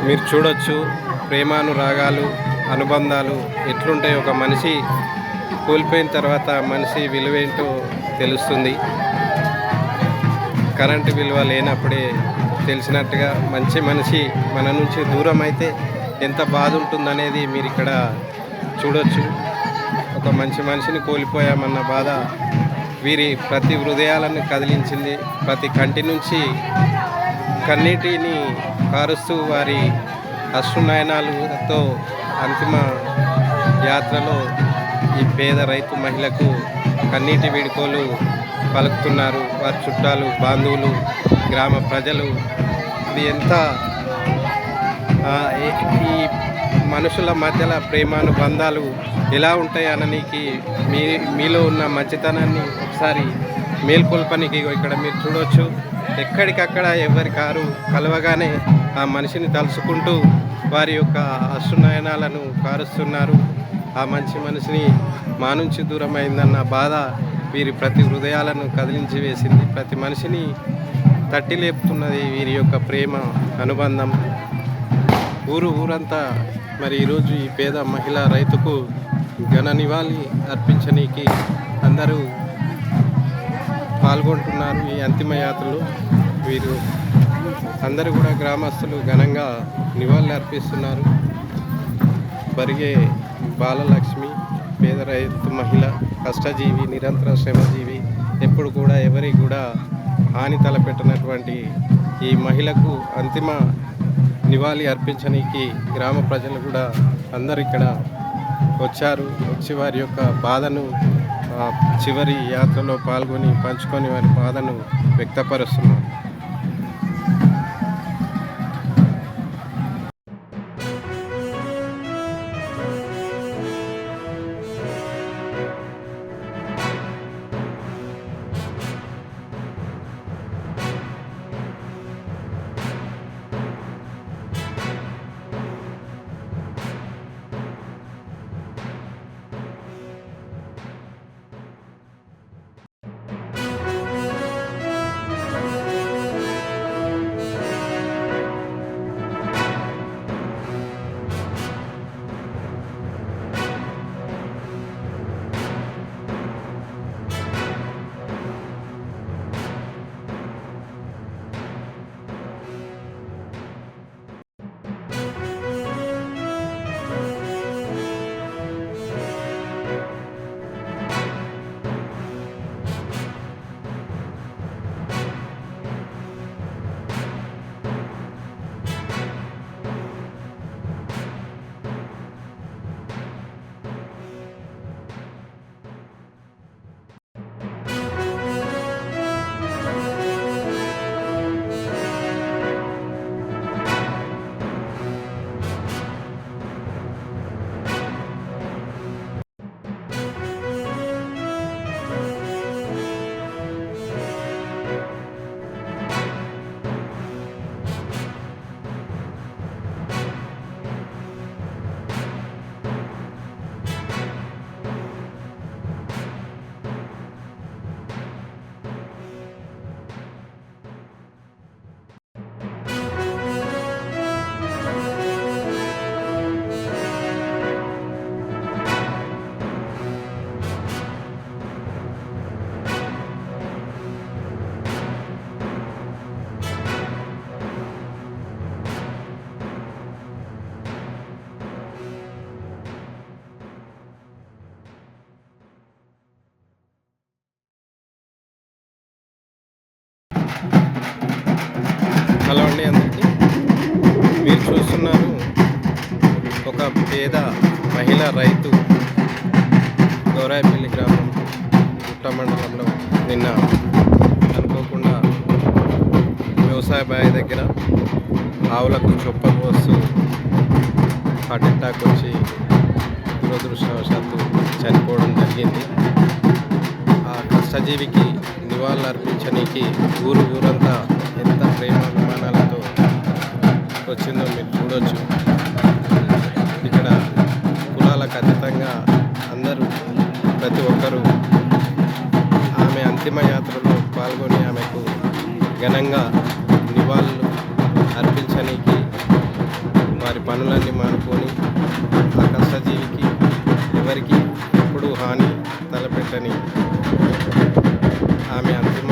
మీరు చూడొచ్చు ప్రేమానురాగాలు అనుబంధాలు ఎట్లుంటాయి. ఒక మనిషి కోల్పోయిన తర్వాత మనిషి విలువేంటో తెలుస్తుంది. కరెంటు విలువ లేనప్పుడే తెలిసినట్టుగా మంచి మనిషి మన నుంచి దూరం అయితే ఎంత బాధ ఉంటుందనేది మీరు ఇక్కడ చూడొచ్చు. ఒక మంచి మనిషిని కోల్పోయామన్న బాధ వీరి ప్రతి హృదయాలను కదిలించింది. ప్రతి కంటి నుంచి కన్నీటిని కారుస్తూ వారి అశ్రునయనాలతో అంతిమ యాత్రలో ఈ పేద రైతు మహిళకు కన్నీటి వీడుకోలు పలుకుతున్నారు. వారి చుట్టాలు, బంధువులు, గ్రామ ప్రజలు. ఇది ఎంత ఈ మనుషుల మధ్యలో ప్రేమానుబంధాలు ఎలా ఉంటాయి అననికి మీలో ఉన్న మంచితనాన్ని ఒకసారి మేల్కొల్పనికి ఇక్కడ మీరు చూడవచ్చు. ఎక్కడికక్కడ ఎవరి కారు కలవగానే ఆ మనిషిని తలుచుకుంటూ వారి యొక్క అశ్రునయనాలను కారుస్తున్నారు. ఆ మంచి మనిషిని మా నుంచి దూరం అయిందన్న బాధ వీరి ప్రతి హృదయాలను కదిలించి వేసింది. ప్రతి మనిషిని తట్టి లేపుతున్నది వీరి యొక్క ప్రేమ అనుబంధం. ఊరంతా మరి ఈరోజు ఈ పేద మహిళా రైతుకు ఘన నివాళి అర్పించడానికి అందరూ పాల్గొంటున్నారు. ఈ అంతిమ యాత్రలో వీరు అందరూ కూడా గ్రామస్తులు ఘనంగా నివాళులు అర్పిస్తున్నారు. బరిగే బాలలక్ష్మి పేద రైతు మహిళ, కష్టజీవి, నిరంతర శ్రమజీవి, ఎప్పుడు కూడా ఎవరికి కూడా హాని తలపెట్టినటువంటి ఈ మహిళకు అంతిమ నివాళి అర్పించడానికి గ్రామ ప్రజలు కూడా అందరు ఇక్కడ వచ్చి వారి యొక్క బాధను చివరి యాత్రలో పాల్గొని పంచుకొని వారి బాధను వ్యక్తపరుస్తున్నారు. హలో అండి అందరికీ. మీరు చూస్తున్నారు ఒక పేద మహిళా రైతు గౌరాయపల్లి గ్రామం గుట్ట మండలంలో నిన్న అనుకోకుండా వ్యవసాయ బావి దగ్గర ఆవులకు చొప్ప పోస్తూ హార్ట్ అటాక్ వచ్చి దురదృష్టవశాత్తు చనిపోవడం జరిగింది. ఆ కష్టజీవికి నివాళులు అర్పించడానికి ఊరంతా ఎంత ప్రేమాభిమానాలతో వచ్చిందో మీరు చూడవచ్చు. ఇక్కడ కులాలకు అతీతంగా అందరూ ప్రతి ఒక్కరూ ఆమె అంతిమ యాత్రలో పాల్గొని ఆమెకు ఘనంగా నివాళులు అర్పించడానికి వారి పనులన్నీ మానుకొని ఆ కష్టజీవికి ఎవరికి ఎప్పుడు హాని తలపెట్టని ఆమె అంతిమ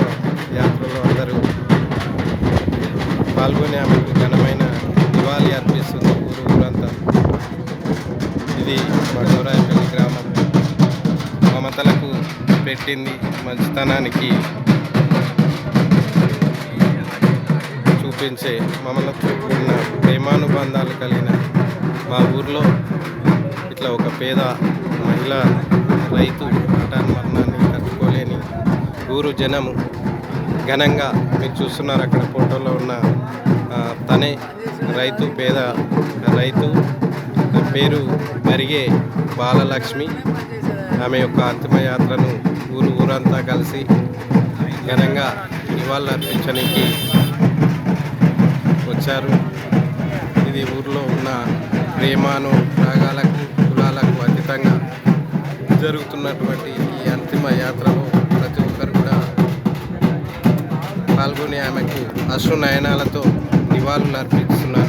యాత్రలో అందరూ పాల్గొని ఆమెకు ఘనమైన నివాళి అర్పిస్తుంది ఊరంతా. ఇది మా గౌరాయపల్లి గ్రామం. మమతలకు పెట్టింది, మంచితనానికి చూపించే, మమతతో కూడిన ప్రేమానుబంధాలు కలిగిన మా ఊర్లో ఇట్లా ఒక పేద మహిళ రైతు హఠాన్ మరణాన్ని తట్టుకోలేని ఊరు జనము ఘనంగా మీరు చూస్తున్నారు అక్కడ ఫోటోలో ఉన్న తనే రైతు, పేద రైతు, పేరు మరిగే బాలలక్ష్మి. ఆమె యొక్క అంతిమయాత్రను ఊరంతా కలిసి ఘనంగా నివాళులర్పించడానికి వచ్చారు. ఇది ఊరిలో ఉన్న రాగాలకు కులాలకు అతీతంగా జరుగుతున్నటువంటి ఈ అంతిమ యాత్రలో ప్రతి ఒక్కరు కూడా పాల్గొని ఆమెకు అశ్రు నయనాలతో నివాళులు అర్పిస్తున్నారు.